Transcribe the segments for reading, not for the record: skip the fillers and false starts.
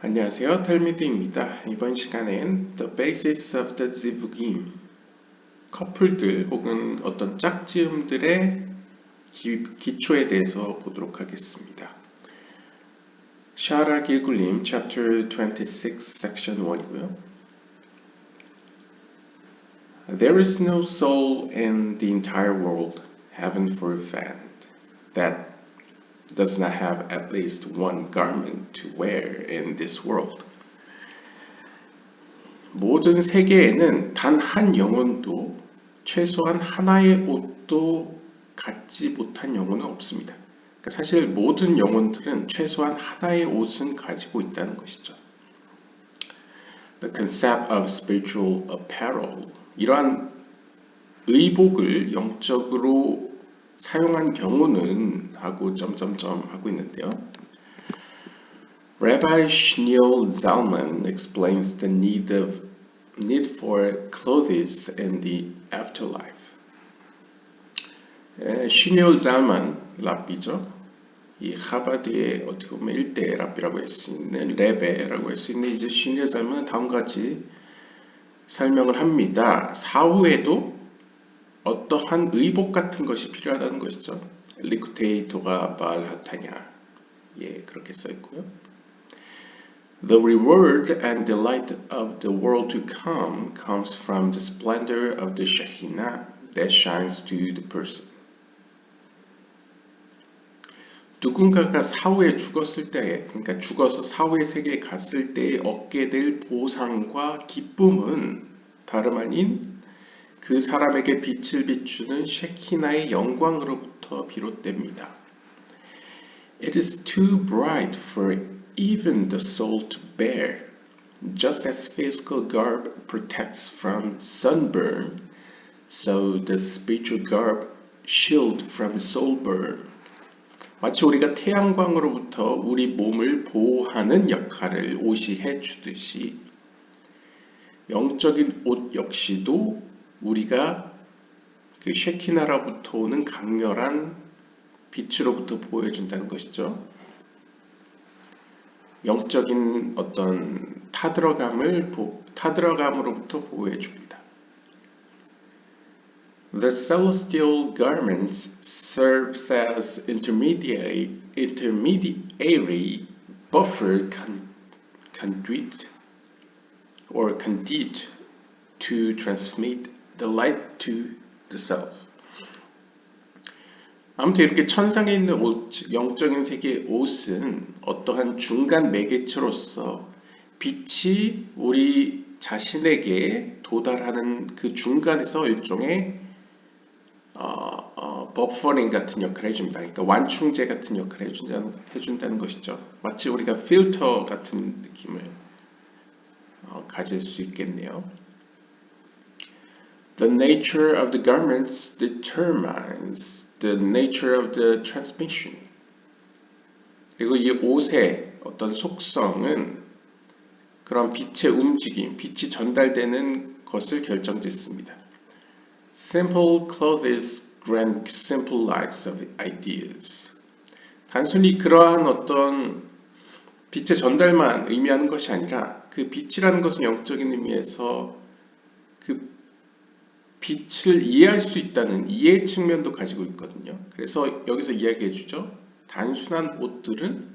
안녕하세요, 텔미드입니다. 이번 시간엔 The Basis of the Zivugim, 커플들 혹은 어떤 짝지음들의 기초에 대해서 보도록 하겠습니다. 샤라 길굴림 Chapter 26, Section 1이고요. There is no soul in the entire world, heaven forbid, that does not have at least one garment to wear in this world. 모든 세계에는 단 한 영혼도 최소한 하나의 옷도 갖지 못한 영혼은 없습니다. 그러니까 사실 모든 영혼들은 최소한 하나의 옷은 가지고 있다는 것이죠. The concept of spiritual apparel, 이러한 의복을 영적으로 사용한 경우는 하고 점점점 하고 있는데요. Rabbi Shneil Zalman explains the need for clothes in the afterlife. Shneil Zalman 랍비죠. 이 하버드의 어떻게 보면 일대 랍비라고 할 수 있는 레베라고 할 수 있는 이제 Shneil Zalman은 다음과 같이 설명을 합니다. 사후에도 어떠한 의복 같은 것이 필요하다는 것이죠. 리쿠테이토가 발하타냐, 그렇게 써 있고요. The reward and delight of the world to come comes from the splendor of the Shekhinah that shines to the person. 누군가가 사후에 죽었을 때, 그러니까 죽어서 사후의 세계에 갔을 때 얻게 될 보상과 기쁨은 다름 아닌 그 사람에게 빛을 비추는 셰키나의 영광으로부터 비롯됩니다. It is too bright for even the soul to bear. Just as physical garb protects from sunburn, so the spiritual garb shield from soul burn. 마치 우리가 태양광으로부터 우리 몸을 보호하는 역할을 옷이 해주듯이 영적인 옷 역시도 우리가 그 셰키나로부터 오는 강렬한 빛으로부터 보호해준다는 것이죠. 영적인 어떤 타들어감으로부터 보호해줍니다. The celestial garments serves as intermediary buffer conduit to transmit the light to the self. 아무튼 이렇게 천상에 있는 옷, 영적인 세계의 옷은 어떠한 중간 매개체로서 빛이 우리 자신에게 도달하는 그 중간에서 일종의 버퍼링 같은 역할을 해줍니다. 그러니까 완충제 같은 역할을 해준다는 것이죠. 마치 우리가 필터 같은 느낌을 가질 수 있겠네요. The nature of the garments determines the nature of the transmission. 그리고 이 옷의 어떤 속성은 그런 빛의 움직임, 빛이 전달되는 것을 결정짓습니다. Simple clothes grant simple lights of ideas. 단순히 그러한 어떤 빛의 전달만 의미하는 것이 아니라 그 빛이라는 것은 영적인 의미에서 그 빛을 이해할 수 있다는 이해 측면도 가지고 있거든요. 그래서 여기서 이야기해 주죠. 단순한 옷들은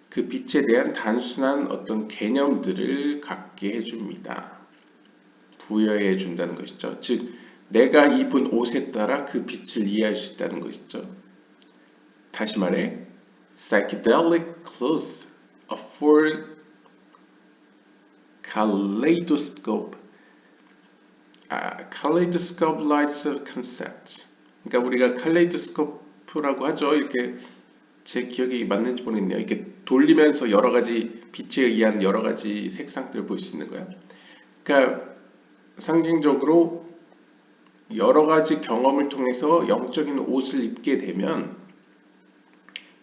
그 빛에 대한 단순한 어떤 개념들을 갖게 해줍니다. 부여해 준다는 것이죠. 즉, 내가 입은 옷에 따라 그 빛을 이해할 수 있다는 것이죠. 다시 말해, psychedelic clothes afford kaleidoscope lights of concept. 그러니까 우리가 칼레이도스코프라고 하죠. 이렇게 제 기억이 맞는지 모르겠네요. 이렇게 돌리면서 여러 가지 빛에 의한 여러 가지 색상들을 볼 수 있는 거예요. 그러니까 상징적으로 여러 가지 경험을 통해서 영적인 옷을 입게 되면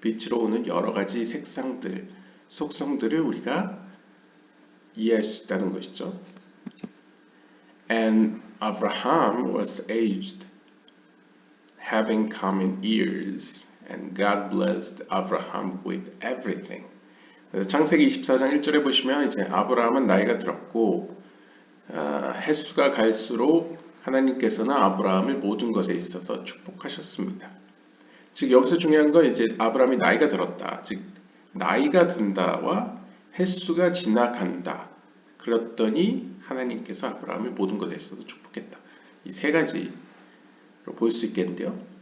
빛으로 오는 여러 가지 색상들, 속성들을 우리가 이해할 수 있다는 것이죠. And Abraham was aged, having come in years, and God blessed Abraham with everything. 그래서 창세기 24장 1절에 보시면 이제 아브라함은 나이가 들었고 횟수가 갈수록 하나님께서는 아브라함을 모든 것에 있어서 축복하셨습니다. 즉 여기서 중요한 건 이제 아브라함이 나이가 들었다. 즉 나이가 든다와 횟수가 지나간다. 그랬더니 하나님께서 아브라함을 모든 것에 있어서 축복했다. 이 세 가지로 볼 수 있겠는데요.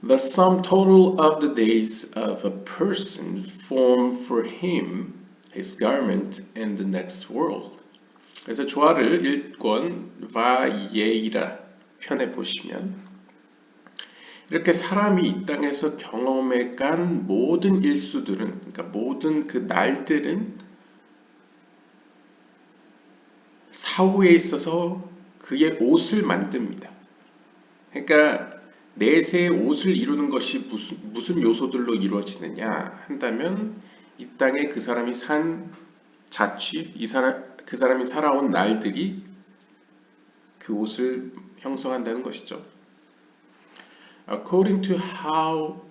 The sum total of the days of a person form for him his garment in the next world. 그래서 조화를 1권 바예이라 편에 보시면 이렇게 사람이 이 땅에서 경험해 간 모든 일수들은, 그러니까 모든 그 날들은 사후에 있어서 그의 옷을 만듭니다. 그러니까 내세의 옷을 이루는 것이 무슨 요소들로 이루어지느냐 한다면 이 땅에 그 사람이 산 자취, 그 사람이 살아온 날들이 그 옷을 형성한다는 것이죠. According to how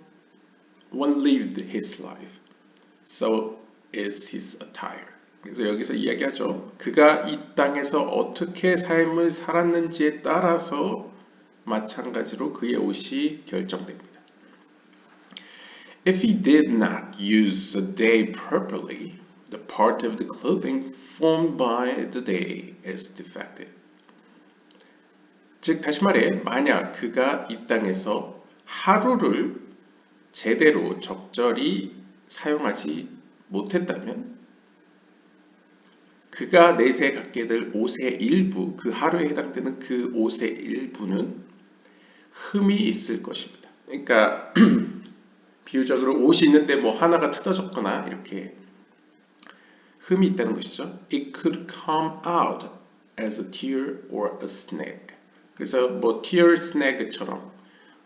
one lived his life, so is his attire. 그래서 여기서 이야기하죠. 그가 이 땅에서 어떻게 삶을 살았는지에 따라서 마찬가지로 그의 옷이 결정됩니다. If he did not use a day properly, the part of the clothing formed by the day is defective. 즉 다시 말해 만약 그가 이 땅에서 하루를 제대로 적절히 사용하지 못했다면 그가 내세에 갖게 될 옷의 일부, 그 하루에 해당되는 그 옷의 일부는 흠이 있을 것입니다. 그러니까 비유적으로 옷이 있는데 뭐 하나가 뜯어졌거나 이렇게 흠이 있다는 것이죠. It could come out as a tear or a snag. 그래서 뭐 tear, snag처럼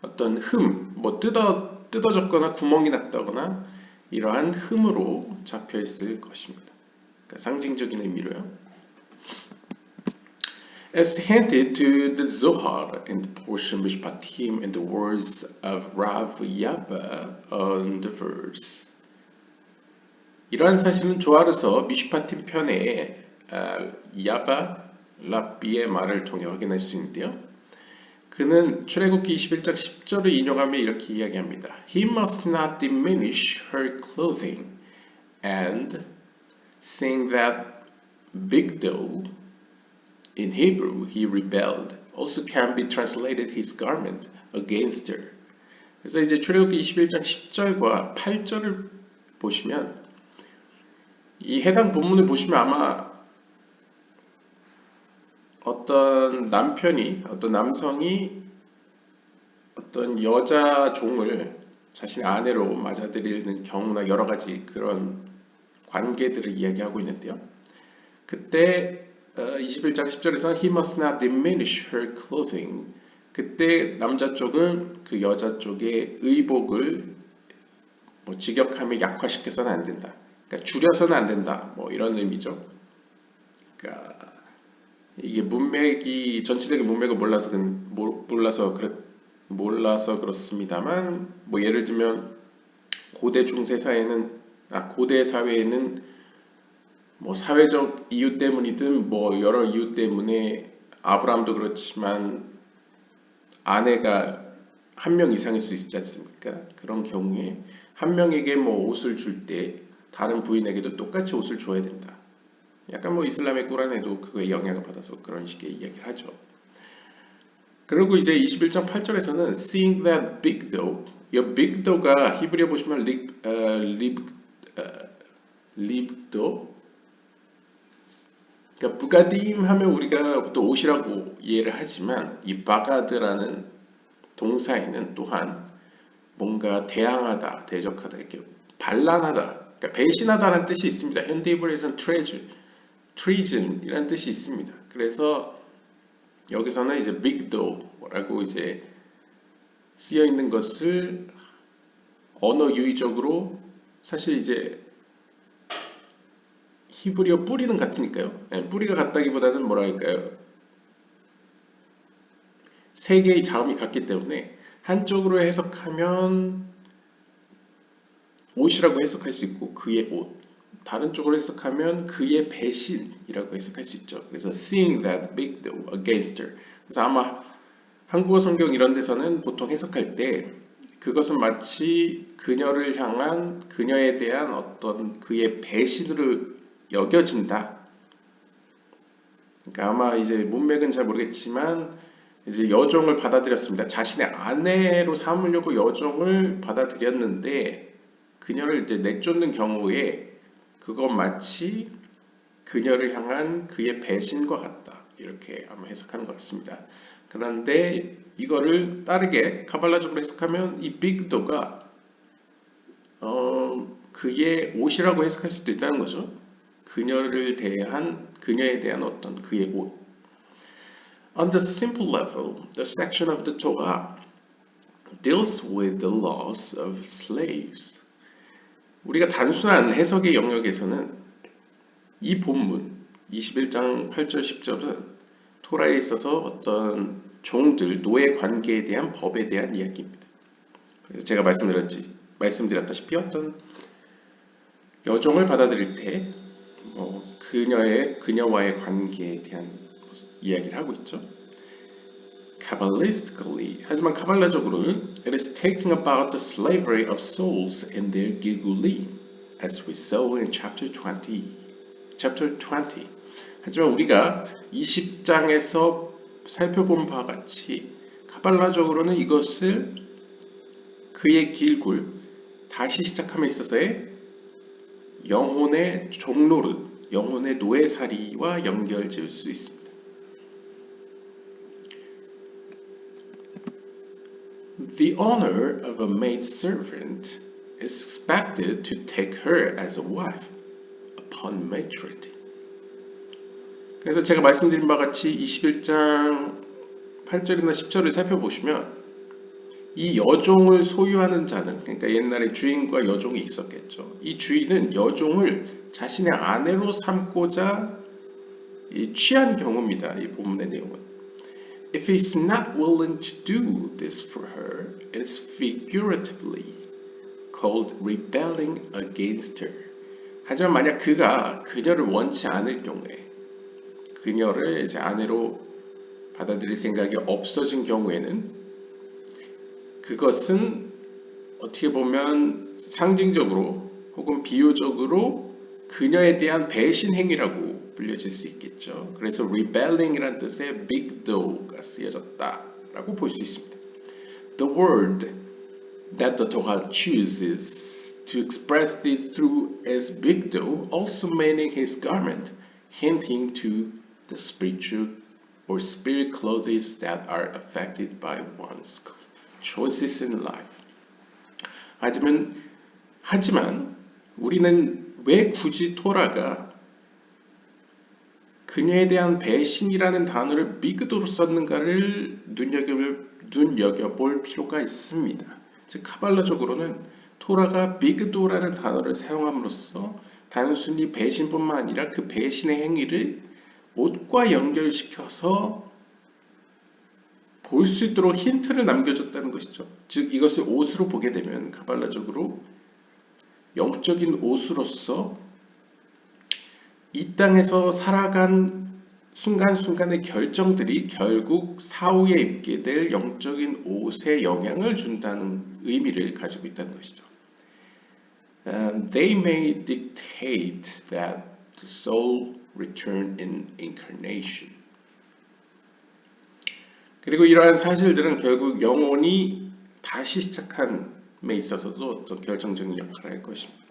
어떤 흠, 뭐 뜯어졌거나 구멍이 났다거나 이러한 흠으로 잡혀 있을 것입니다. 그러니까 상징적인 의미로요. As hinted to the Zohar in the portion Mishpatim in the words of Rav Yabba on the verse. 이러한 사실은 조하르서 미슈파팀 편에 야바 랍비의 말을 통해 확인할 수 있는데요. 그는 출애굽기 21장 10절을 인용하며 이렇게 이야기합니다. He must not diminish her clothing and saying that bigdo in Hebrew he rebelled also can be translated his garment against her. 그래서 이제 출애굽기 21장 10절과 8절을 보시면 이 해당 본문을 보시면 아마 어떤 남성이 어떤 여자 종을 자신의 아내로 맞아들이는 경우나 여러 가지 그런 관계들을 이야기하고 있는데요. 그때 21장 10절에서 He must not diminish her clothing. 그때 남자 쪽은 그 여자 쪽의 의복을 뭐 직역하며 약화시켜서는 안 된다. 그러니까 줄여서는 안 된다. 뭐 이런 의미죠. 그러니까 이게 전체적인 문맥을 몰라서 그렇습니다만 뭐 예를 들면 고대 사회에는 뭐 사회적 이유 때문이든 뭐 여러 이유 때문에 아브라함도 그렇지만 아내가 한 명 이상일 수 있지 않습니까? 그런 경우에 한 명에게 뭐 옷을 줄 때 다른 부인에게도 똑같이 옷을 줘야 된다. 약간 뭐 이슬람의 꾸란에도 그거에 영향을 받아서 그런 식의 이야기를 하죠. 그리고 이제 21장 8절에서는 seeing that bigdo, 이 bigdo가 히브리어 보시면 libdo, 그러니까 부가딤 하면 우리가 또 옷이라고 이해를 하지만 이 바가드라는 동사에는 또한 뭔가 대항하다, 대적하다, 이렇게 반란하다, 그러니까 배신하다라는 뜻이 있습니다. 현대 히브리어에서는 treason이라는 뜻이 있습니다. 그래서 여기서는 이제 bigdo라고 이제 쓰여 있는 것을 언어 유의적으로 사실 이제 히브리어 뿌리는 같으니까요. 뿌리가 같다기보다는 뭐랄까요? 세 개의 자음이 같기 때문에 한쪽으로 해석하면 옷이라고 해석할 수 있고 그의 옷. 다른 쪽으로 해석하면 그의 배신이라고 해석할 수 있죠. 그래서 seeing that big deal against her. 그래서 아마 한국어 성경 이런 데서는 보통 해석할 때 그것은 마치 그녀를 향한 그녀에 대한 어떤 그의 배신으로 여겨진다. 그러니까 아마 이제 문맥은 잘 모르겠지만 이제 여종을 받아들였습니다. 자신의 아내로 삼으려고 여종을 받아들였는데 그녀를 이제 내쫓는 경우에 그건 마치 그녀를 향한 그의 배신과 같다. 이렇게 아마 해석하는 것 같습니다. 그런데 이거를 다르게 카발라적으로 해석하면 이 빅도가 그의 옷이라고 해석할 수도 있다는 거죠. 그녀에 대한 어떤 그의 옷. On the simple level, the section of the Torah deals with the laws of slaves. 우리가 단순한 해석의 영역에서는 이 본문 21장 8절 10절은 토라에 있어서 어떤 종들, 노예 관계에 대한 법에 대한 이야기입니다. 그래서 제가 말씀드렸다시피 어떤 여종을 받아들일 때 그녀와의 관계에 대한 이야기를 하고 있죠. Kabbalistically, 하지만 카발라적으로는 it is talking about the slavery of souls in their gilguli, as we saw in chapter 20. 하지만 우리가 20장에서 살펴본 바와 같이 카발라적으로는 이것을 그의 길굴, 다시 시작함에 있어서의 영혼의 종노릇, 영혼의 노예살이와 연결지을 수 있습니다. The owner of a maid servant is expected to take her as a wife upon maturity. 그래서 제가 말씀드린 바와 같이 21장 8절이나 10절을 살펴보시면 이 여종을 소유하는 자는, 그러니까 옛날에 주인과 여종이 있었겠죠. 이 주인은 여종을 자신의 아내로 삼고자 취한 경우입니다. 이 본문의 내용은. If he is not willing to do this for her, it is figuratively called rebelling against her. 하지만 만약 그가 그녀를 원치 않을 경우에, 그녀를 이제 아내로 받아들일 생각이 없어진 경우에는 그것은 어떻게 보면 상징적으로 혹은 비유적으로 그녀에 대한 배신 행위라고 불려질 수 있겠죠. 그래서 rebelling이라는 뜻의 bigdo가 쓰여졌다라고 볼 수 있습니다. The word that the Torah chooses to express this through as bigdo, also meaning his garment, hinting to the spiritual or spirit clothes that are affected by one's choices in life. 하지만 우리는 왜 굳이 토라가 그녀에 대한 배신이라는 단어를 비그도로 썼는가를 눈여겨볼 필요가 있습니다. 즉 카발라적으로는 토라가 비그도라는 단어를 사용함으로써 단순히 배신뿐만 아니라 그 배신의 행위를 옷과 연결시켜서 볼 수 있도록 힌트를 남겨줬다는 것이죠. 즉 이것을 옷으로 보게 되면 카발라적으로 영적인 옷으로서 이 땅에서 살아간 순간순간의 결정들이 결국 사후에 입게 될 영적인 옷에 영향을 준다는 의미를 가지고 있다는 것이죠. They may dictate that the soul return in incarnation. 그리고 이러한 사실들은 결국 영혼이 다시 시작함에 있어서도 어떤 결정적인 역할을 할 것입니다.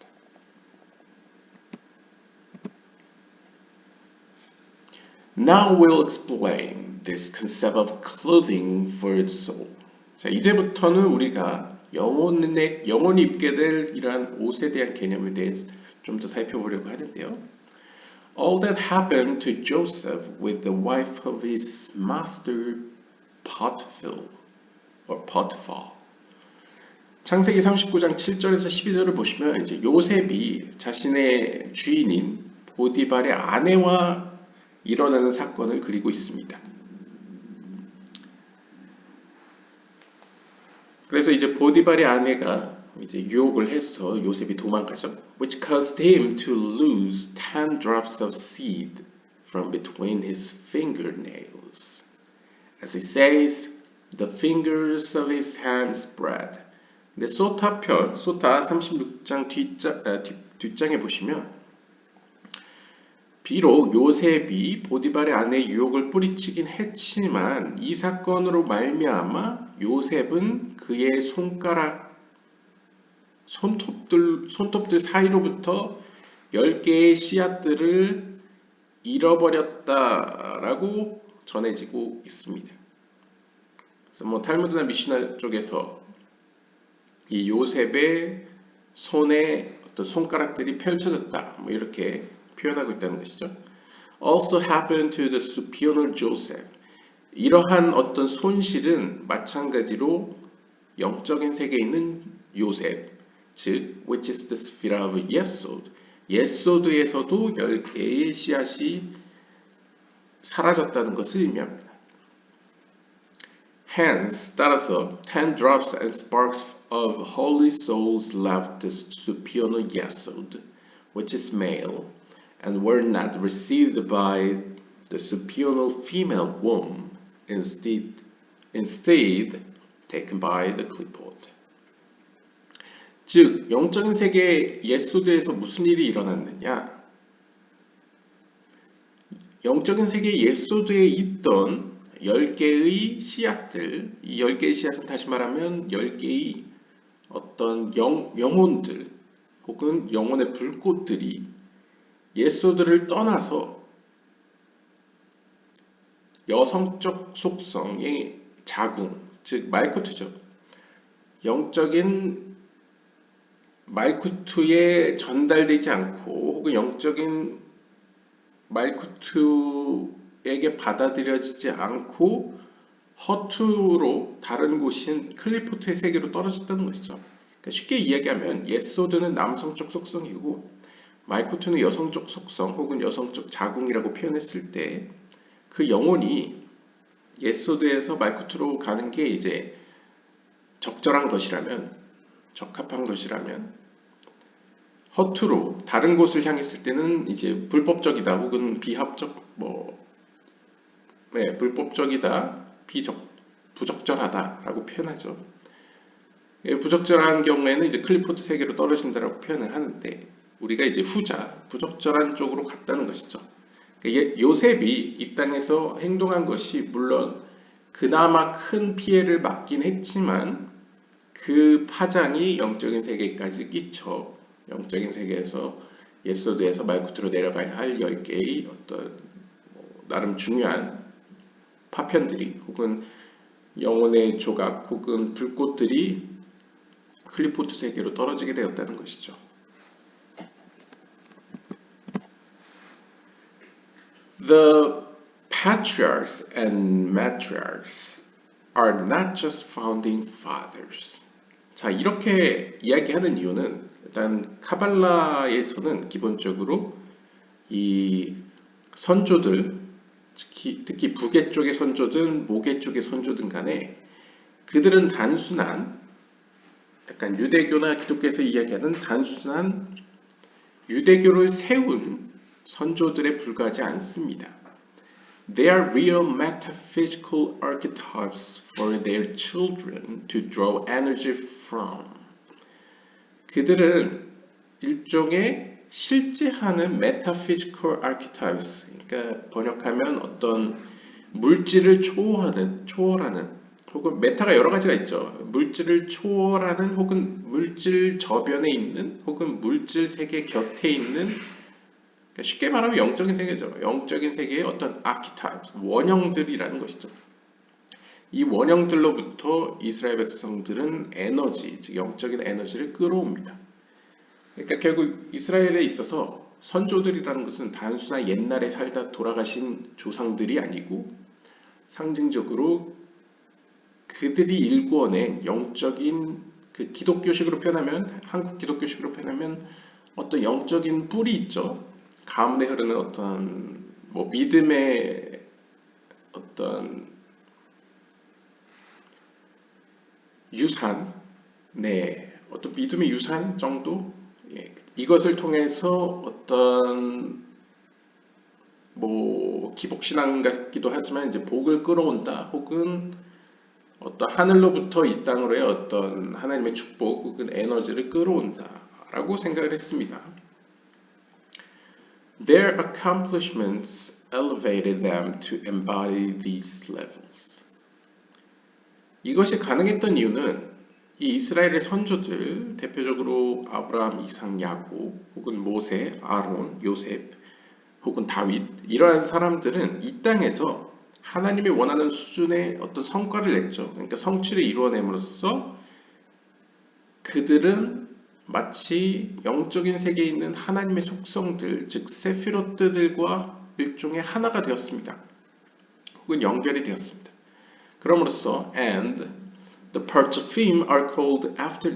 Now we'll explain this concept of clothing for the soul. 자, 이제부터는 우리가 영혼이 입게 될 이러한 옷에 대한 개념에 대해서 좀 더 살펴보려고 하는데요. All that happened to Joseph with the wife of his master Potiphar. 창세기 39장 7절에서 12절을 보시면 이제 요셉이 자신의 주인인 보디발의 아내와 일어나는 사건을 그리고 있습니다. 그래서 이제 보디발의 아내가 이제 유혹을 해서 요셉이 도망가죠. Which caused him to lose 10 drops of seed from between his fingernails. As he says, the fingers of his hands spread. 근데 소타 36장 뒷장에 보시면 비록 요셉이 보디발의 아내의 유혹을 뿌리치긴 했지만 이 사건으로 말미암아 요셉은 그의 손톱들 사이로부터 10개의 씨앗들을 잃어버렸다라고 전해지고 있습니다. 그래서 뭐 탈무드나 미시나 쪽에서 이 요셉의 손에 어떤 손가락들이 펼쳐졌다 뭐 이렇게 표현하고 있다는 것이죠. Also happened to the superior Joseph. 이러한 어떤 손실은 마찬가지로 영적인 세계에 있는 요셉, 즉 which is the sphere of Yesod. 예소드에서도 10개의 씨앗이 사라졌다는 것을 의미합니다. Hence, 따라서 10 drops and sparks of holy souls left the superior Yesod, which is male, and were not received by the superior female womb, instead taken by the clipboard. 즉, 영적인 세계 예소드에서 무슨 일이 일어났느냐? 영적인 세계 예소드에 있던 10개의 씨앗들, 이 10개의 씨앗은 다시 말하면 10개의 어떤 영혼들 혹은 영혼의 불꽃들이 예소드를 떠나서 여성적 속성의 자궁, 즉 말쿠트죠. 영적인 말쿠트에 전달되지 않고 혹은 영적인 말쿠트에게 받아들여지지 않고 허투로 다른 곳인 클리포트의 세계로 떨어졌다는 것이죠. 그러니까 쉽게 이야기하면 예소드는 남성적 속성이고 말쿠트는 여성적 속성 혹은 여성적 자궁이라고 표현했을 때 그 영혼이 예소드에서 말쿠트로 가는 게 이제 적절한 것이라면, 적합한 것이라면 허투루 다른 곳을 향했을 때는 이제 불법적이다 혹은 비합적 불법적이다, 부적절하다라고 표현하죠. 부적절한 경우에는 이제 클리포트 세계로 떨어진다라고 표현을 하는데 우리가 이제 후자, 부적절한 쪽으로 갔다는 것이죠. 요셉이 이 땅에서 행동한 것이 물론 그나마 큰 피해를 막긴 했지만 그 파장이 영적인 세계까지 끼쳐 영적인 세계에서 예소드에서 말쿠트로 내려가야 할 10개의 어떤 나름 중요한 파편들이 혹은 영혼의 조각 혹은 불꽃들이 클리포트 세계로 떨어지게 되었다는 것이죠. The patriarchs and matriarchs are not just founding fathers. 자, 이렇게 이야기하는 이유는 일단 카발라에서는 기본적으로 이 선조들, 특히 북의 쪽의 선조든 목의 쪽의 선조든 간에 그들은 단순한 약간 유대교나 기독교에서 이야기하는 단순한 유대교를 세운 선조들에 불과하지 않습니다. They are real metaphysical archetypes for their children to draw energy from. 그들은 일종의 실제하는 metaphysical archetypes, 그러니까 번역하면 어떤 물질을 초월하는 혹은 메타가 여러 가지가 있죠. 물질을 초월하는 혹은 물질 저변에 있는 혹은 물질 세계 곁에 있는 그러니까 쉽게 말하면 영적인 세계죠. 영적인 세계의 어떤 archetypes, 원형들이라는 것이죠. 이 원형들로부터 이스라엘 백성들은 에너지, 즉 영적인 에너지를 끌어옵니다. 그러니까 결국 이스라엘에 있어서 선조들이라는 것은 단순한 옛날에 살다 돌아가신 조상들이 아니고 상징적으로 그들이 일구어낸 영적인 그 기독교식으로 표현하면 한국 기독교식으로 표현하면 어떤 영적인 뿔이 있죠. 가문에 흐르는 어떤 믿음의 어떤 유산, 어떤 믿음의 유산 정도? 예, 이것을 통해서 어떤 뭐 기복신앙 같기도 하지만 이제 복을 끌어온다 혹은 어떤 하늘로부터 이 땅으로의 어떤 하나님의 축복 혹은 에너지를 끌어온다라고 생각을 했습니다. Their accomplishments elevated them to embody these levels. 이것이 가능했던 이유는 이 이스라엘의 선조들, 대표적으로 아브라함, 이삭, 야곱, 혹은 모세, 아론, 요셉, 혹은 다윗, 이러한 사람들은 이 땅에서 하나님이 원하는 수준의 어떤 성과를 냈죠. 그러니까 성취를 이루어냄으로써 그들은 마치 영적인 세계에 있는 하나님의 속성들, 즉 세피로트들과 일종의 하나가 되었습니다. 혹은 연결이 되었습니다. 그럼으로써 and the Partsufim are called after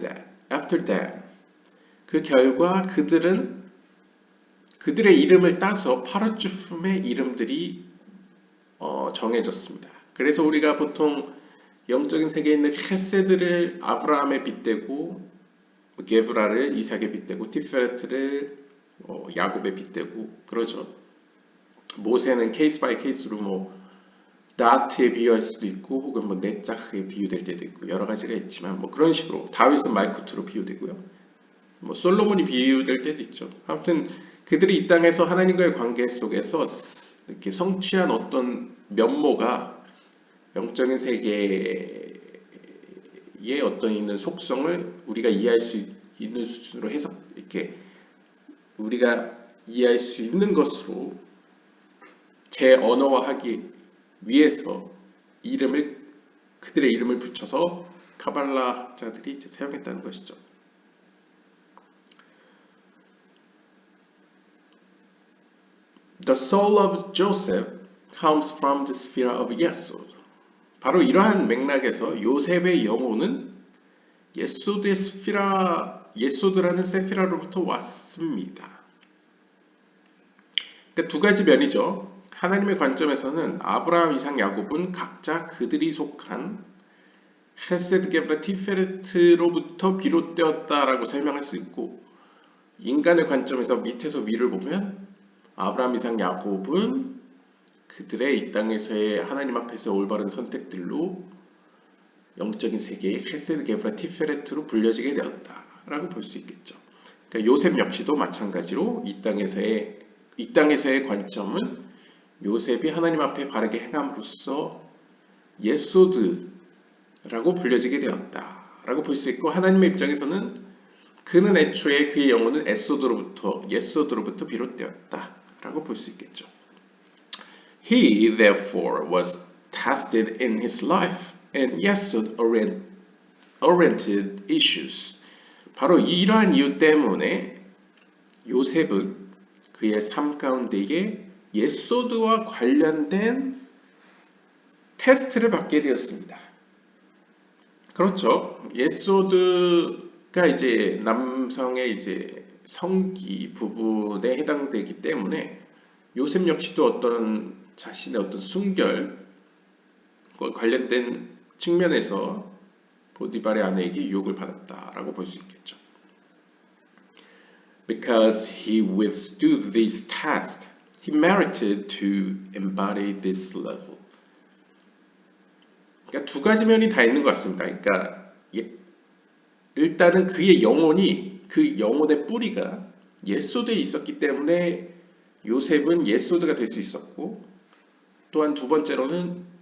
them. 그 결과 그들은 그들의 이름을 따서 파르주품의 이름들이 정해졌습니다. 그래서 우리가 보통 영적인 세계에 있는 헤세드를 아브라함에 빗대고 게브라를 이삭에 빗대고 티페레트를 야곱에 빗대고 그러죠. 모세는 케이스 바이 케이스로 뭐 다트에 비유할 수도 있고 혹은 뭐 네자흐에 비유될 때도 있고 여러 가지가 있지만 뭐 그런 식으로 다윗은 말쿠트로 비유되고요. 뭐 솔로몬이 비유될 때도 있죠. 아무튼 그들이 이 땅에서 하나님과의 관계 속에서 이렇게 성취한 어떤 면모가 영적인 세계의 어떤 있는 속성을 우리가 이해할 수 있는 수준으로 해석 이렇게 우리가 이해할 수 있는 것으로 재언어화하기 위해서 그들의 이름을 붙여서 카발라 학자들이 이제 사용했다는 것이죠. The soul of Joseph comes from the sphere of Yesod. 바로 이러한 맥락에서 요셉의 영혼은 예소드라는 세피라로부터 왔습니다. 그러니까 두 가지 면이죠. 하나님의 관점에서는 아브라함, 이삭, 야곱은 각자 그들이 속한 헤세드, 게브라, 티페레트로부터 비롯되었다라고 설명할 수 있고 인간의 관점에서 밑에서 위를 보면 아브라함, 이삭, 야곱은 그들의 이 땅에서의 하나님 앞에서 올바른 선택들로 영적인 세계의 헤세드, 게브라, 티페레트로 불려지게 되었다라고 볼 수 있겠죠. 그러니까 요셉 역시도 마찬가지로 이 땅에서의 관점은 요셉이 하나님 앞에 바르게 행함으로써 예소드라고 불려지게 되었다라고 볼 수 있고 하나님의 입장에서는 그는 애초에 그의 영혼은 예소드로부터 비롯되었다라고 볼 수 있겠죠. He therefore was tested in his life and Yesod-oriented issues. 바로 이러한 이유 때문에 요셉은 그의 삶 가운데에 예소드와 관련된 테스트를 받게 되었습니다. 그렇죠. 예소드가 이제 남성의 이제 성기 부분에 해당되기 때문에 요셉 역시도 어떤 자신의 어떤 순결 관련된 측면에서 보디발의 아내에게 유혹을 받았다라고 볼 수 있겠죠. Because he withstood this test, he merited to embody this level. 그러니까 두 가지 면이 다 있는 것 같습니다. 그러니까 일단은 그의 영혼이 그 영혼의 뿌리가 예소드에 있었기 때문에 요셉은 예소드가 될 수 있었고 또한 두 번째로는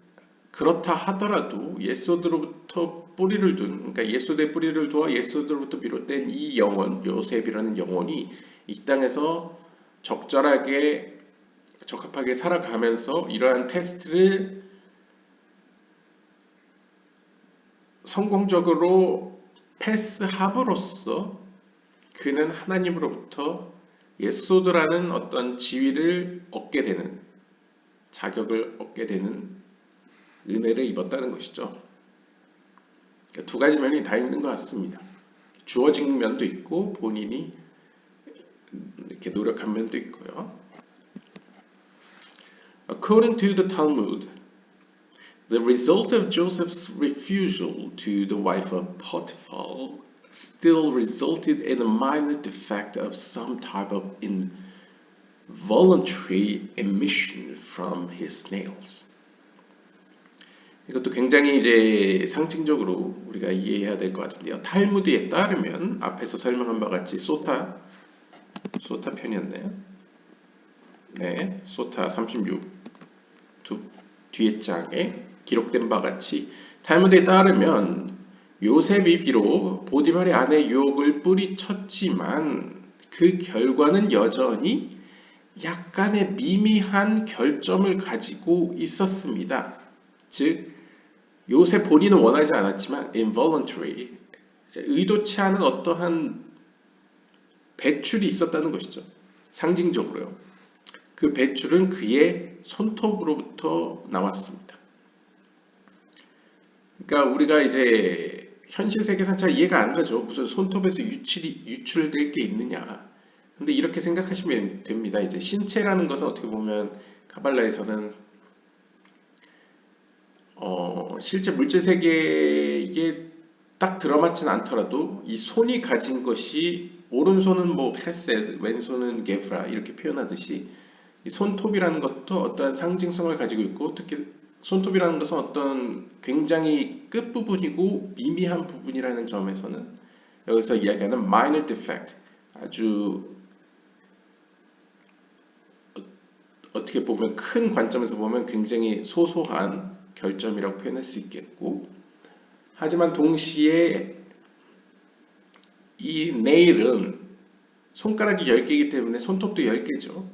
그렇다 하더라도 예소드로부터 뿌리를 둔 그러니까 예소드의 뿌리를 두어 예소드로부터 비롯된 이 영혼 요셉이라는 영혼이 이 땅에서 적합하게 살아가면서 이러한 테스트를 성공적으로 패스함으로써 그는 하나님으로부터 예소드라는 어떤 지위를 얻게 되는 자격을 얻게 되는 은혜를 입었다는 것이죠. 그러니까 두 가지 면이 다 있는 것 같습니다. 주어진 면도 있고 본인이 이렇게 노력한 면도 있고요. According to the Talmud, the result of Joseph's refusal to the wife of Potiphar still resulted in a minor defect of some type of involuntary emission from his nails. 이것도 굉장히 이제 상징적으로 우리가 이해해야 될 것 같은데요. 탈무드에 따르면 앞에서 설명한 바와 같이 소타 편이었나요? 네, 소타 36 뒤에 장에 기록된 바와 같이 탈무드에 따르면 요셉이 비록 보디발의 아내 유혹을 뿌리쳤지만 그 결과는 여전히 약간의 미미한 결점을 가지고 있었습니다. 즉 요셉 본인은 원하지 않았지만 involuntary, 의도치 않은 어떠한 배출이 있었다는 것이죠. 상징적으로요. 그 배출은 그의 손톱으로부터 나왔습니다. 그러니까 우리가 이제 현실 세계에서는 잘 이해가 안 가죠. 무슨 손톱에서 유출될 게 있느냐. 근데 이렇게 생각하시면 됩니다. 이제 신체라는 것은 어떻게 보면 카발라에서는 실제 물질 세계에 딱 들어맞진 않더라도 이 손이 가진 것이 오른손은 뭐 헤세드, 왼손은 게브라 이렇게 표현하듯이 이 손톱이라는 것도 어떠한 상징성을 가지고 있고 특히 손톱이라는 것은 어떤 굉장히 끝부분이고 미미한 부분이라는 점에서는 여기서 이야기하는 minor defect, 아주 어떻게 보면 큰 관점에서 보면 굉장히 소소한 결점이라고 표현할 수 있겠고, 하지만 동시에 이 네일은 손가락이 10개이기 때문에 손톱도 10개죠.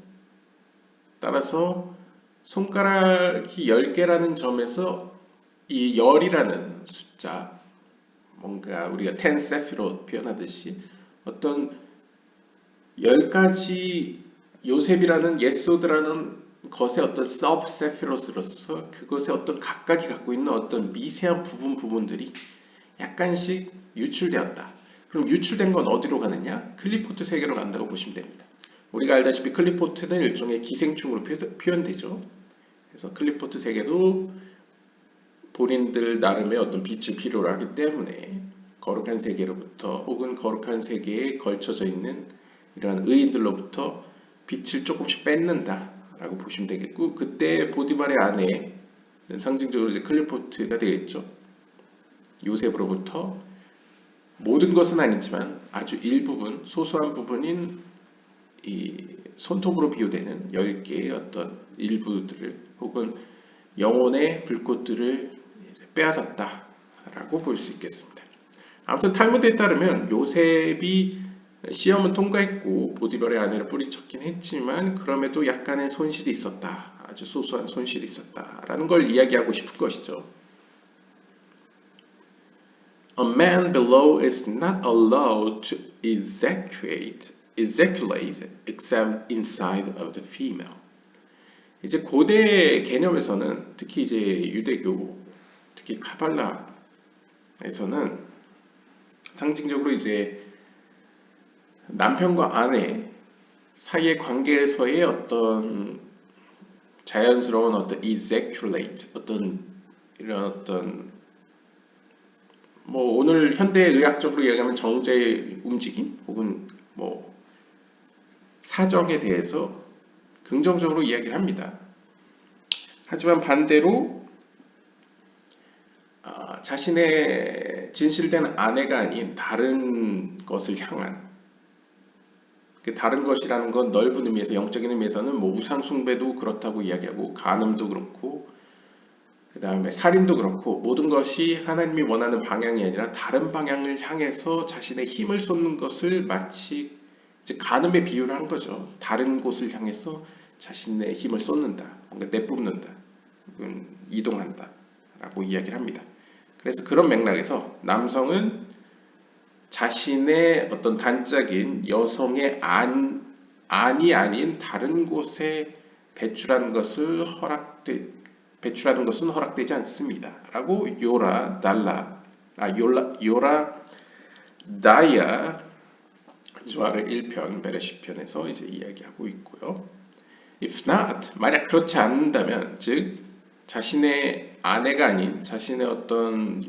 따라서 손가락이 10개라는 점에서 이 열이라는 숫자, 뭔가 우리가 10 세피롯 표현하듯이 어떤 10가지 요셉이라는 예소드라는 것의 어떤 서브 세피롯으로서 그것의 어떤 각각이 갖고 있는 어떤 미세한 부분들이 약간씩 유출되었다. 그럼 유출된 건 어디로 가느냐? 클리포트 세계로 간다고 보시면 됩니다. 우리가 알다시피 클리포트는 일종의 기생충으로 표현되죠. 그래서 클리포트 세계도 본인들 나름의 어떤 빛을 필요로 하기 때문에 거룩한 세계로부터 혹은 거룩한 세계에 걸쳐져 있는 이러한 의인들로부터 빛을 조금씩 뺏는다 라고 보시면 되겠고, 그때 보디발의 아내, 상징적으로 이제 클리포트가 되겠죠. 요셉으로부터 모든 것은 아니지만 아주 일부분, 소소한 부분인 이 손톱으로 비유되는 10개의 어떤 일부들을 혹은 영혼의 불꽃들을 빼앗았다 라고 볼 수 있겠습니다. 아무튼 탈무드에 따르면 요셉이 시험은 통과했고 보디발의 아내를 뿌리쳤긴 했지만 그럼에도 약간의 손실이 있었다. 아주 소소한 손실이 있었다 라는 걸 이야기하고 싶은 것이죠. A man below is not allowed to ejaculate except inside of the female. 이제 고대 개념에서는 특히 이제 유대교, 특히 카발라에서는 상징적으로 이제 남편과 아내 사이의 관계에서의 어떤 자연스러운 어떤 ejaculate, 어떤 이런 어떤 뭐 오늘 현대 의학적으로 이야기하면 정제의 움직임 혹은 뭐 사정에 대해서 긍정적으로 이야기를 합니다. 하지만 반대로 자신의 진실된 아내가 아닌 다른 것을 향한, 그 다른 것이라는 건 넓은 의미에서 영적인 의미에서는 뭐 우상 숭배도 그렇다고 이야기하고 간음도 그렇고 그 다음에 살인도 그렇고 모든 것이 하나님이 원하는 방향이 아니라 다른 방향을 향해서 자신의 힘을 쏟는 것을 마치 이제 간음에 비유를 한 거죠. 다른 곳을 향해서 자신의 힘을 쏟는다, 뭔가 내뿜는다, 혹은 이동한다 라고 이야기를 합니다. 그래서 그런 맥락에서 남성은 자신의 어떤 단짝인 여성의 안이 아닌 다른 곳에 배출하는 것은 허락되지 않습니다. 라고 요라 다이아 주아르 1편 베레시 편에서 이제 이야기하고 있고요. If not, 만약 그렇지 않는다면, 즉 자신의 아내가 아닌 자신의 어떤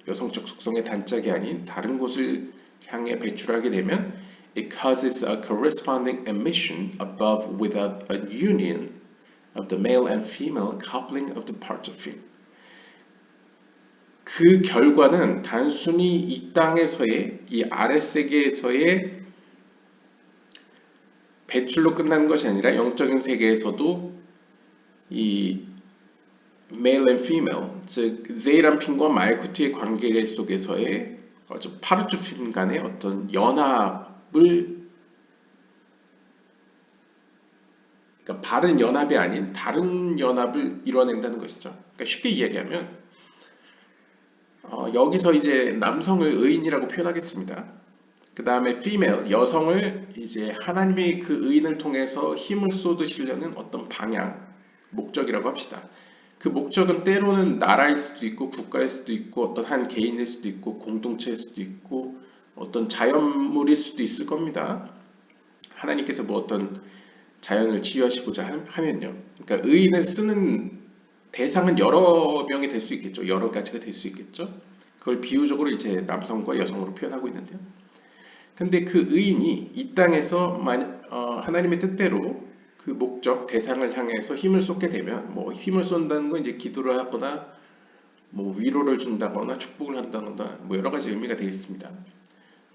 여성적 속성의 단짝이 아닌 다른 곳을 향해 배출하게 되면 it causes a corresponding emission above without a union of the male and female coupling of the parts of film. 그 결과는 단순히 이 땅에서의 이 아랫세계에서의 배출로 끝나는 것이 아니라 영적인 세계에서도 이 male and female, 즉 제이란핀과 말쿠트의 관계 속에서의 파르추핀 간의 어떤 연합을, 그러니까 바른 연합이 아닌 다른 연합을 이뤄낸다는 것이죠. 그러니까 쉽게 이야기하면 여기서 이제 남성을 의인이라고 표현하겠습니다. 그 다음에 female, 여성을 이제 하나님이 그 의인을 통해서 힘을 쏟으시려는 어떤 방향, 목적이라고 합시다. 그 목적은 때로는 나라일 수도 있고 국가일 수도 있고 어떤 한 개인일 수도 있고 공동체일 수도 있고 어떤 자연물일 수도 있을 겁니다. 하나님께서 뭐 어떤 자연을 치유하시고자 하면요. 그러니까 의인을 쓰는 대상은 여러 명이 될 수 있겠죠. 여러 가지가 될 수 있겠죠. 그걸 비유적으로 이제 남성과 여성으로 표현하고 있는데요. 근데 그 의인이 이 땅에서 하나님의 뜻대로 그 목적, 대상을 향해서 힘을 쏟게 되면, 뭐 힘을 쏜다는 건 이제 기도를 하거나 뭐 위로를 준다거나 축복을 한다거나 뭐 여러 가지 의미가 되겠습니다.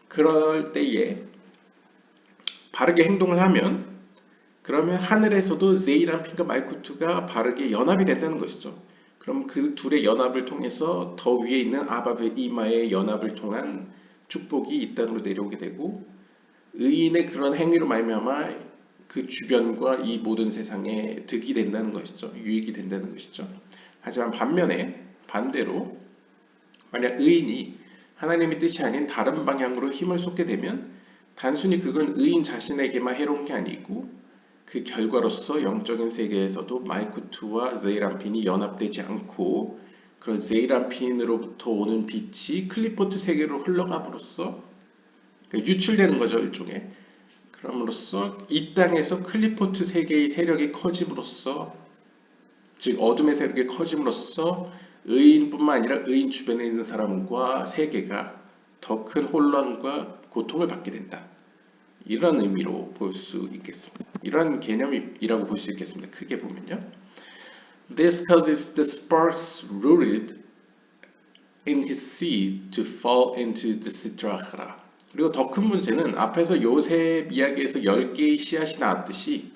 그럴 때에 바르게 행동을 하면, 그러면 하늘에서도 제이란핀과 말쿠트가 바르게 연합이 된다는 것이죠. 그럼 그 둘의 연합을 통해서 더 위에 있는 아바의 이마의 연합을 통한 축복이 이 땅으로 내려오게 되고, 의인의 그런 행위로 말미암아 그 주변과 이 모든 세상에 득이 된다는 것이죠. 유익이 된다는 것이죠. 하지만 반대로 만약 의인이 하나님의 뜻이 아닌 다른 방향으로 힘을 쏟게 되면 단순히 그건 의인 자신에게만 해로운 게 아니고 그 결과로서 영적인 세계에서도 말쿠트와 제이란핀이 연합되지 않고 그런 제이란핀으로부터 오는 빛이 클리포트 세계로 흘러감으로써 유출되는 거죠, 일종의. 그럼으로써 이 땅에서 클리포트 세계의 세력이 커짐으로써, 즉 어둠의 세력이 커짐으로써 의인뿐만 아니라 의인 주변에 있는 사람과 세계가 더 큰 혼란과 고통을 받게 된다. 이런 의미로 볼 수 있겠습니다. 이런 개념이라고 볼 수 있겠습니다. 크게 보면요. This causes the sparks rooted in his seed to fall into the sitrachra. 그리고 더 큰 문제는 앞에서 요셉 이야기에서 10개의 씨앗이 나왔듯이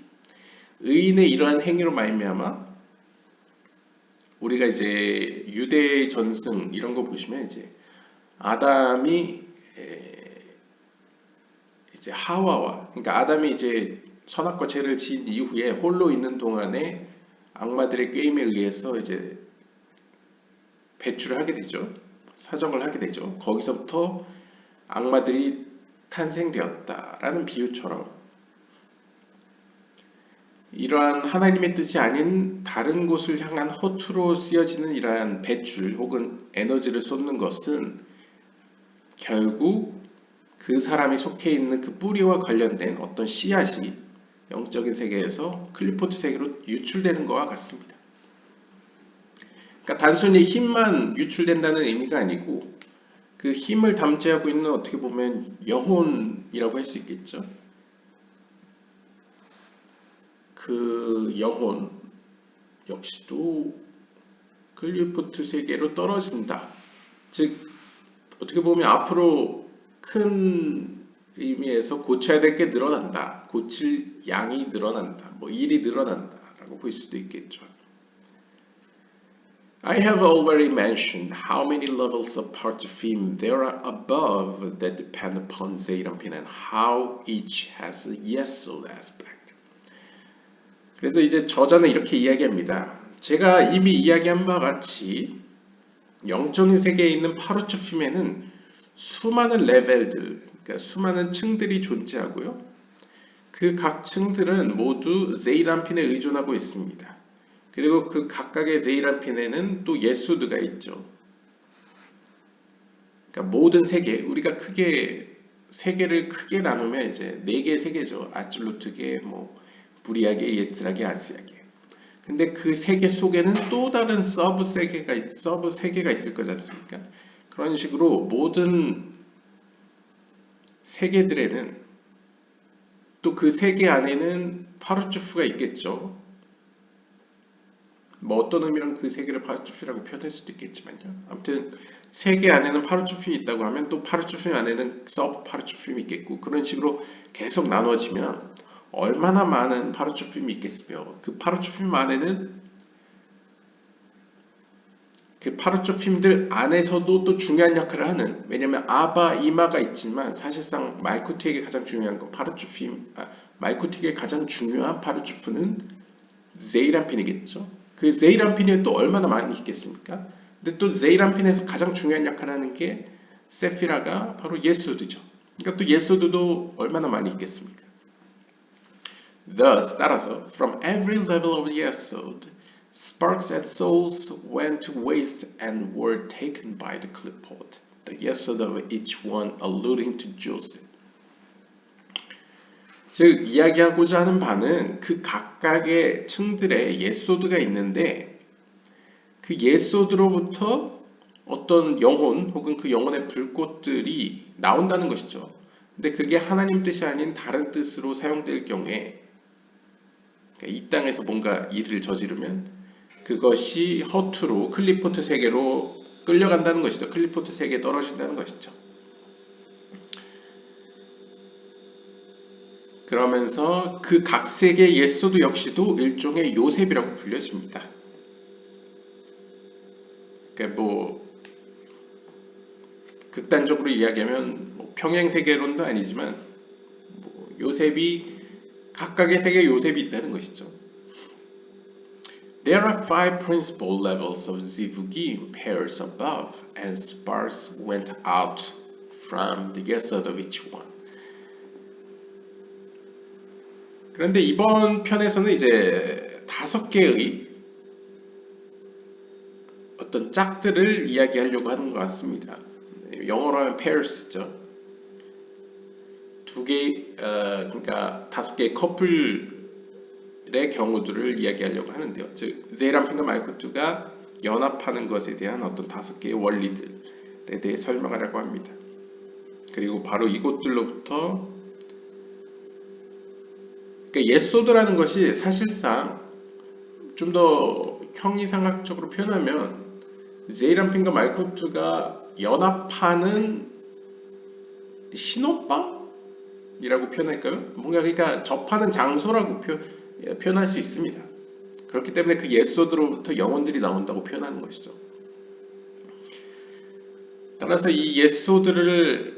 의인의 이러한 행위로 말미암아 우리가 이제 유대 전승 이런 거 보시면 이제 아담이 이제 하와와, 그러니까 아담이 이제 선악과 죄를 지은 이후에 홀로 있는 동안에 악마들의 게임에 의해서 이제 배출을 하게 되죠. 사정을 하게 되죠. 거기서부터 악마들이 탄생되었다라는 비유처럼 이러한 하나님의 뜻이 아닌 다른 곳을 향한 허투로 쓰여지는 이러한 배출 혹은 에너지를 쏟는 것은 결국 그 사람이 속해 있는 그 뿌리와 관련된 어떤 씨앗이 영적인 세계에서 클리포트 세계로 유출되는 것과 같습니다. 그러니까 단순히 힘만 유출된다는 의미가 아니고 그 힘을 담재하고 있는 어떻게 보면 영혼이라고 할 수 있겠죠. 그 영혼 역시도 클리포트 세계로 떨어진다. 즉 어떻게 보면 앞으로 큰 의미에서 고쳐야 될 게 늘어난다. 고칠 양이 늘어난다. 뭐 일이 늘어난다라고 볼 수도 있겠죠. I have already mentioned how many levels of partifim there are above that depend upon Zeirampin and how each has a yesod aspect. 그래서 이제 저자는 이렇게 이야기합니다. 제가 이미 이야기한 바와 같이 영적인 세계에 있는 파르추핌에는 수많은 레벨들, 그러니까 수많은 층들이 존재하고요. 그 각 층들은 모두 제이란핀에 의존하고 있습니다. 그리고 그 각각의 제이란핀에는 또 예수드가 있죠. 그러니까 모든 세계, 우리가 크게 세계를 크게 나누면 이제 4개의 세계죠. 아줄루트계, 뭐 부리아계, 예츠라계, 아스야계. 근데 그 세계 속에는 또 다른 서브 세계가 있을 거지 않습니까? 그런 식으로 모든 세계들에는 또 그 세계 안에는 파르츠프가 있겠죠. 뭐 어떤 의미로는 그 세계를 파르츠프라고 표현할 수도 있겠지만요. 아무튼 세계 안에는 파르츠품이 있다고 하면 또 파르츠품 안에는 서브 파르츠품이 있겠고 그런 식으로 계속 나눠지면 얼마나 많은 파르츠품이 있겠으며 그 파르츠품 안에는 그 파르츠품들 안에서도 또 중요한 역할을 하는 왜냐면 아바, 이마가 있지만 사실상 말쿠트에게 가장 중요한 건 말쿠트에게 가장 중요한 파르츠프는 제이란핀이겠죠. 그 제이란핀이 또 얼마나 많이 있겠습니까? 근데 또 제이란핀에서 가장 중요한 역할을 하는 게 세피라가 바로 예소드죠. 그러니까 또 예소드도 얼마나 많이 있겠습니까? Thus, 따라서, from every level of Yesod, sparks and souls went to waste and were taken by the clipboard, the Yesod of each one alluding to Joseph. 즉 이야기하고자 하는 바는 그 각각의 층들의 예소드가 있는데 그 예소드로부터 어떤 영혼 혹은 그 영혼의 불꽃들이 나온다는 것이죠. 근데 그게 하나님 뜻이 아닌 다른 뜻으로 사용될 경우에 이 땅에서 뭔가 일을 저지르면 그것이 허투루 클리포트 세계로 끌려간다는 것이죠. 클리포트 세계에 떨어진다는 것이죠. 그러면서 그 각 세계의 예소드 역시도 일종의 요셉이라고 불려집니다. 그러니까 뭐 극단적으로 이야기하면 뭐 평행 세계론도 아니지만 뭐 요셉이 각각의 세계에 요셉이 있다는 것이죠. There are 5 principal levels of Zivugi pairs above, and sparks went out from the yesod of each one. 그런데 이번 편에서는 이제 5개의 어떤 짝들을 이야기하려고 하는 것 같습니다. 영어로 하면 pairs죠. 그러니까 5개의 커플의 경우들을 이야기하려고 하는데요. 즉, 제이란핀과 말쿠트가 연합하는 것에 대한 어떤 5개의 원리들에 대해 설명하려고 합니다. 그리고 바로 이곳들로부터 그러니까 예소드라는 것이 사실상 좀 더 형이상학적으로 표현하면 제이란핀과 말쿠트가 연합하는 신호방이라고 표현할까요? 뭔가 그러니까 접하는 장소라고 표현할 수 있습니다. 그렇기 때문에 그 예소드로부터 영혼들이 나온다고 표현하는 것이죠. 따라서 이 예소드를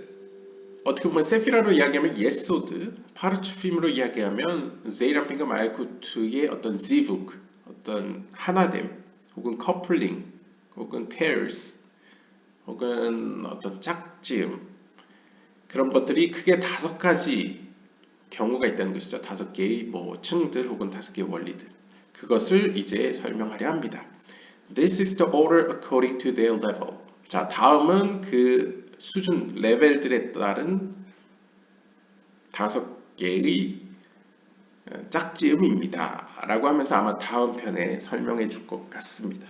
어떻게 보면 세피라로 이야기하면 예소드, 파르츠핌으로 이야기하면 제이란핀과 말쿠트의 어떤 지북, 어떤 하나됨, 혹은 커플링, 혹은 pairs, 혹은 어떤 짝지음 그런 것들이 크게 5가지 경우가 있다는 것이죠. 5개의 뭐 층들 혹은 5개의 원리들. 그것을 이제 설명하려 합니다. This is the order according to their level. 자, 다음은 그 수준, 레벨들에 따른 5개의 짝지음입니다. 라고 하면서 아마 다음 편에 설명해 줄 것 같습니다.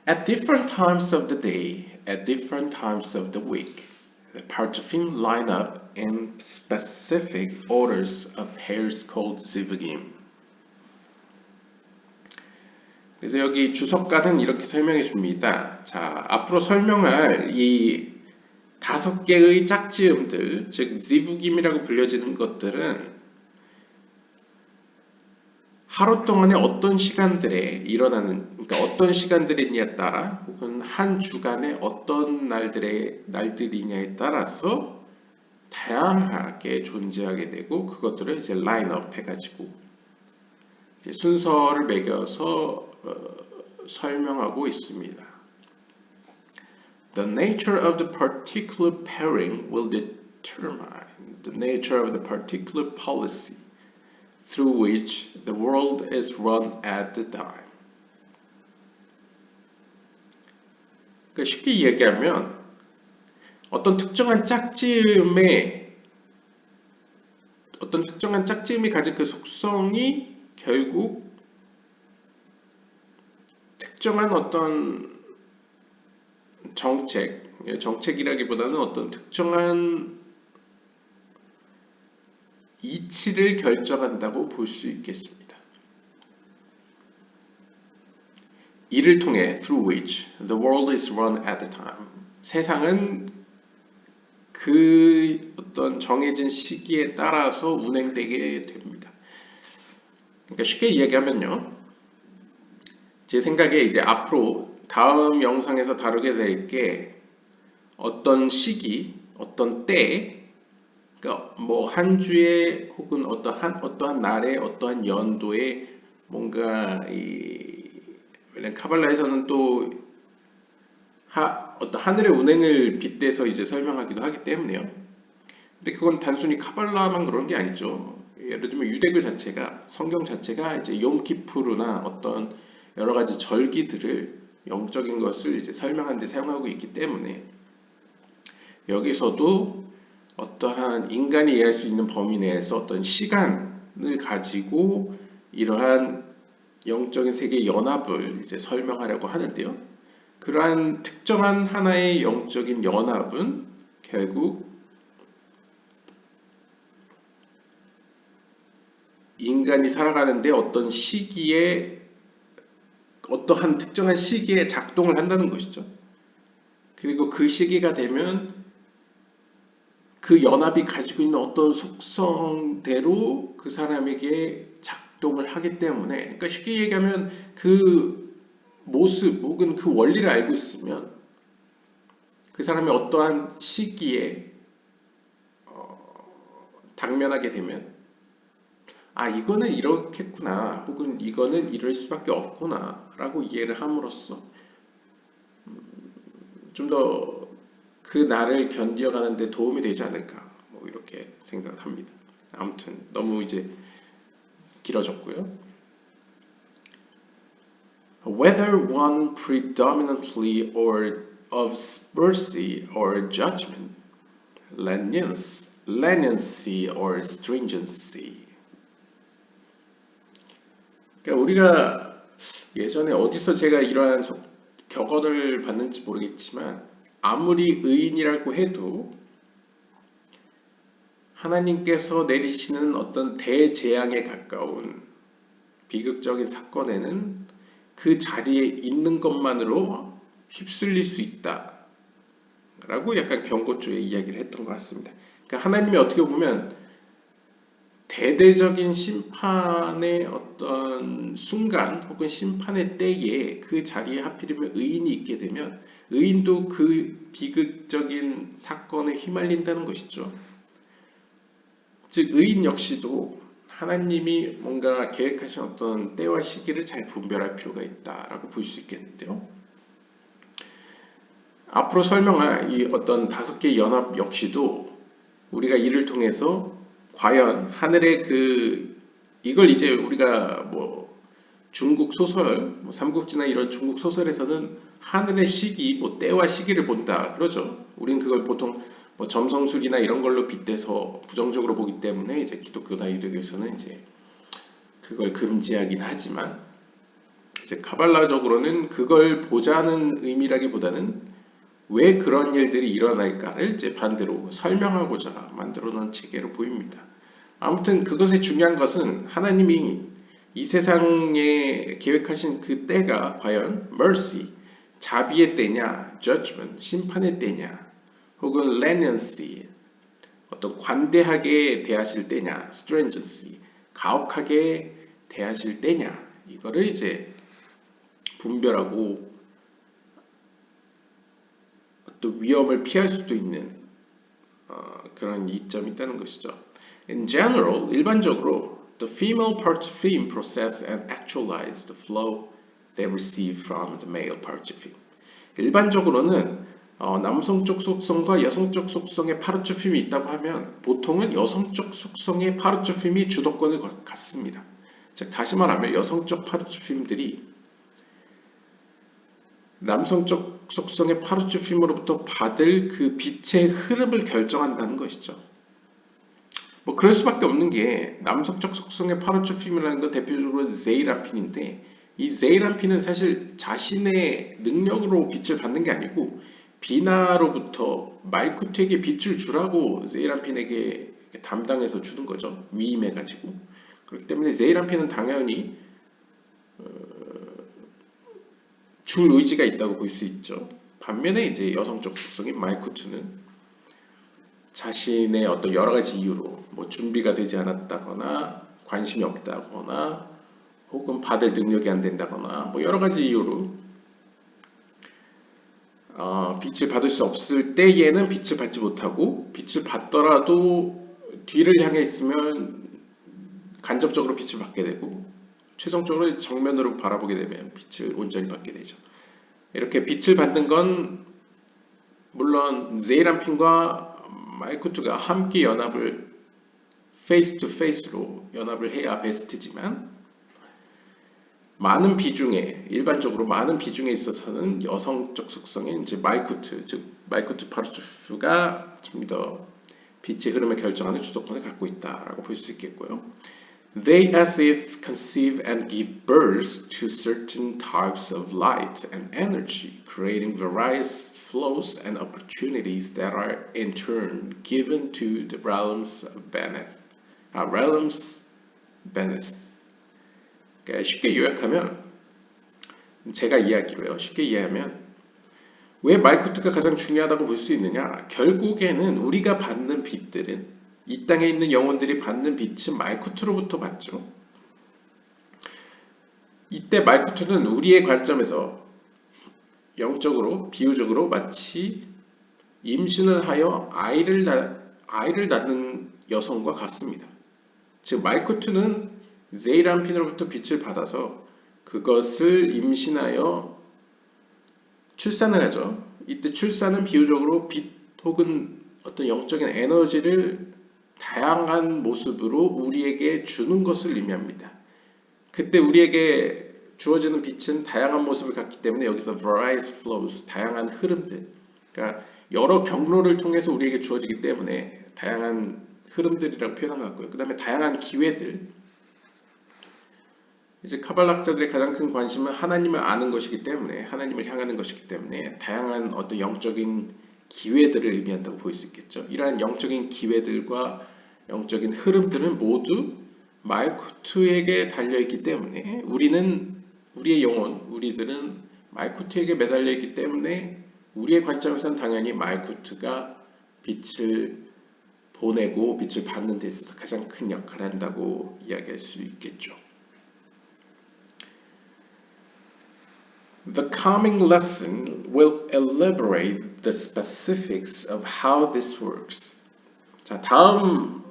At different times of the day, at different times of the week, the parchim line up in specific orders of pairs called zivugim. 그래서 여기 주석가는 이렇게 설명해 줍니다. 자, 앞으로 설명할 이 5개의 짝지음들, 즉 지북임이라고 불려지는 것들은 하루 동안에 어떤 시간들에 일어나는, 그러니까 어떤 시간들이냐에 따라, 혹은 한 주간에 어떤 날들이냐에 따라서 다양하게 존재하게 되고, 그것들을 이제 라인업 해가지고 순서를 매겨서 설명하고 있습니다. The nature of the particular pairing will determine the nature of the particular policy through which the world is run at the time. 그러니까 쉽게 이야기하면 어떤 특정한 짝지음이 가진 그 속성이 결국 특정한 어떤 정책 정책이라기보다는 어떤 특정한 이치를 결정한다고 볼 수 있겠습니다. 이를 통해 through which the world is run at a time. 세상은 그 어떤 정해진 시기에 따라서 운행되게 됩니다. 그러니까 쉽게 이야기하면요. 제 생각에 이제 앞으로 다음 영상에서 다루게 될 게 어떤 시기, 어떤 때, 그러니까 뭐 한 주에 혹은 어떠한 날에 어떠한 연도에 뭔가 왜냐면 카발라에서는 또 어떤 하늘의 운행을 빗대서 이제 설명하기도 하기 때문에요. 근데 그건 단순히 카발라만 그런 게 아니죠. 예를 들면 유대교 자체가 성경 자체가 이제 욤키푸르나 어떤 여러 가지 절기들을 영적인 것을 이제 설명하는 데 사용하고 있기 때문에 여기서도 어떠한 인간이 이해할 수 있는 범위 내에서 어떤 시간을 가지고 이러한 영적인 세계의 연합을 이제 설명하려고 하는데요. 그러한 특정한 하나의 영적인 연합은 결국 인간이 살아가는데 어떤 시기에 어떠한 특정한 시기에 작동을 한다는 것이죠. 그리고 그 시기가 되면 그 연합이 가지고 있는 어떤 속성대로 그 사람에게 작동을 하기 때문에, 그러니까 쉽게 얘기하면 그 모습 혹은 그 원리를 알고 있으면 그 사람이 어떠한 시기에 당면하게 되면 이거는 이렇겠구나 혹은 이거는 이럴 수밖에 없구나 라고 이해를 함으로써 좀 더 그 날을 견디어가는 데 도움이 되지 않을까 뭐 이렇게 생각을 합니다. 아무튼 너무 이제 길어졌고요. Whether one predominantly or of mercy or judgment, leniency or stringency. 그러니까 우리가 예전에 어디서 제가 이러한 격언을 받는지 모르겠지만 아무리 의인이라고 해도 하나님께서 내리시는 어떤 대재앙에 가까운 비극적인 사건에는 그 자리에 있는 것만으로 휩쓸릴 수 있다 라고 약간 경고조에 이야기를 했던 것 같습니다. 그러니까 하나님이 어떻게 보면 대대적인 심판의 어떤 순간 혹은 심판의 때에 그 자리에 하필이면 의인이 있게 되면 의인도 그 비극적인 사건에 휘말린다는 것이죠. 즉 의인 역시도 하나님이 뭔가 계획하신 어떤 때와 시기를 잘 분별할 필요가 있다라고 볼 수 있겠는데요. 앞으로 설명할 이 어떤 5개의 연합 역시도 우리가 이를 통해서 과연 하늘의 이걸 이제 우리가 뭐 중국 소설, 뭐 삼국지나 이런 중국 소설에서는 하늘의 시기, 뭐 때와 시기를 본다 그러죠. 우린 그걸 보통 뭐 점성술이나 이런 걸로 빗대서 부정적으로 보기 때문에 이제 기독교나 유대교에서는 이제 그걸 금지하긴 하지만 이제 카발라적으로는 그걸 보자는 의미라기보다는 왜 그런 일들이 일어날까를 이제 반대로 설명하고자 만들어 놓은 체계로 보입니다. 아무튼 그것의 중요한 것은 하나님이 이 세상에 계획하신 그 때가 과연 mercy, 자비의 때냐, judgment, 심판의 때냐, 혹은 leniency, 어떤 관대하게 대하실 때냐, stringency, 가혹하게 대하실 때냐, 이거를 이제 분별하고 또 위험을 피할 수도 있는 그런 이점이 있다는 것이죠. In general, 일반적으로 the female participant process and actualize the flow they receive from the male participant. 일반적으로는 남성적 속성과 여성적 속성의 파르투핌이 있다고 하면 보통은 여성적 속성의 파르투핌이 주도권을 갖습니다. 즉 다시 말하면 여성적 파르투핌들이 남성적 속성의 파르투핌으로부터 받을 그 빛의 흐름을 결정한다는 것이죠. 뭐 그럴 수밖에 없는 게 남성적 속성의 파르투핌이라는 건 대표적으로 제이람핀인데 이 제이람핀은 사실 자신의 능력으로 빛을 받는 게 아니고 비나로부터 말쿠트에게 빛을 주라고 세이란핀에게 담당해서 주는 거죠. 위임해가지고. 그렇기 때문에 세이란핀은 당연히 줄 의지가 있다고 볼 수 있죠. 반면에 이제 여성적 속성인 말쿠트는 자신의 어떤 여러 가지 이유로 뭐 준비가 되지 않았다거나 관심이 없다거나 혹은 받을 능력이 안 된다거나 뭐 여러 가지 이유로 빛을 받을 수 없을 때에는 빛을 받지 못하고 빛을 받더라도 뒤를 향해 있으면 간접적으로 빛을 받게 되고 최종적으로 정면으로 바라보게 되면 빛을 온전히 받게 되죠. 이렇게 빛을 받는 건 물론 제이란핀과 마이쿠트가 함께 연합을 페이스 투 페이스로 연합을 해야 베스트지만 많은 비중에 일반적으로 많은 비중에 있어서는 여성적 속성인 이제 마이쿠트 즉 마이쿠트 파르투프가 좀 더 빛의 흐름을 결정하는 주도권을 갖고 있다라고 볼 수 있겠고요. They as if conceive and give birth to certain types of light and energy, creating various flows and opportunities that are in turn given to the realms of Beneth. realms Beneth. 그러니까 쉽게 요약하면 제가 이야기로요. 쉽게 이해하면 왜 마이쿠트가 가장 중요하다고 볼 수 있느냐? 결국에는 우리가 받는 빛들은 이 땅에 있는 영혼들이 받는 빛은 마이쿠트로부터 받죠. 이때 마이쿠트는 우리의 관점에서 영적으로 비유적으로 마치 임신을 하여 아이를 낳는 여성과 같습니다. 즉 마이쿠트는 제이란핀으로부터 빛을 받아서 그것을 임신하여 출산을 하죠. 이때 출산은 비유적으로 빛 혹은 어떤 영적인 에너지를 다양한 모습으로 우리에게 주는 것을 의미합니다. 그때 우리에게 주어지는 빛은 다양한 모습을 갖기 때문에 여기서 various flows, 다양한 흐름들, 그러니까 여러 경로를 통해서 우리에게 주어지기 때문에 다양한 흐름들이라고 표현한 것 같고요. 그 다음에 다양한 기회들, 이제 카발락자들의 가장 큰 관심은 하나님을 아는 것이기 때문에 하나님을 향하는 것이기 때문에 다양한 어떤 영적인 기회들을 의미한다고 볼 수 있겠죠. 이러한 영적인 기회들과 영적인 흐름들은 모두 말쿠트에게 달려있기 때문에 우리의 영혼, 우리들은 말쿠트에게 매달려 있기 때문에 우리의 관점에서는 당연히 말쿠트가 빛을 보내고 빛을 받는 데 있어서 가장 큰 역할을 한다고 이야기할 수 있겠죠. The coming lesson will elaborate the specifics of how this works. 자, 다음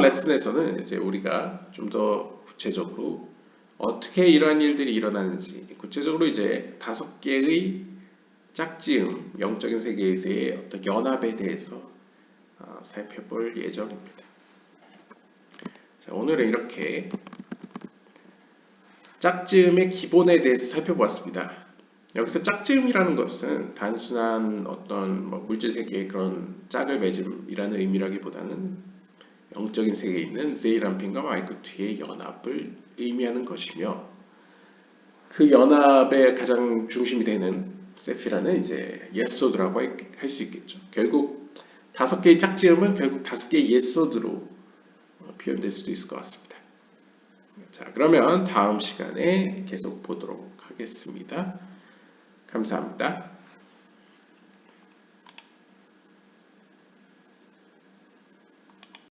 레슨에서는 이제 우리가 좀 더 구체적으로 어떻게 이러한 일들이 일어나는지, 구체적으로 이제 5개의 짝지음, 영적인 세계에서의 어떤 연합에 대해서 살펴볼 예정입니다. 자, 오늘은 이렇게 짝지음의 기본에 대해서 살펴보았습니다. 여기서 짝지음이라는 것은 단순한 어떤 물질 세계의 그런 짝을 맺음이라는 의미라기보다는 영적인 세계에 있는 세이란핀과 마이쿠트의 연합을 의미하는 것이며 그 연합의 가장 중심이 되는 세피라는 이제 예소드라고 할 수 있겠죠. 결국 5개의 짝지음은 결국 5개의 예소드로 표현될 수도 있을 것 같습니다. 자, 그러면 다음 시간에 계속 보도록 하겠습니다. 감사합니다.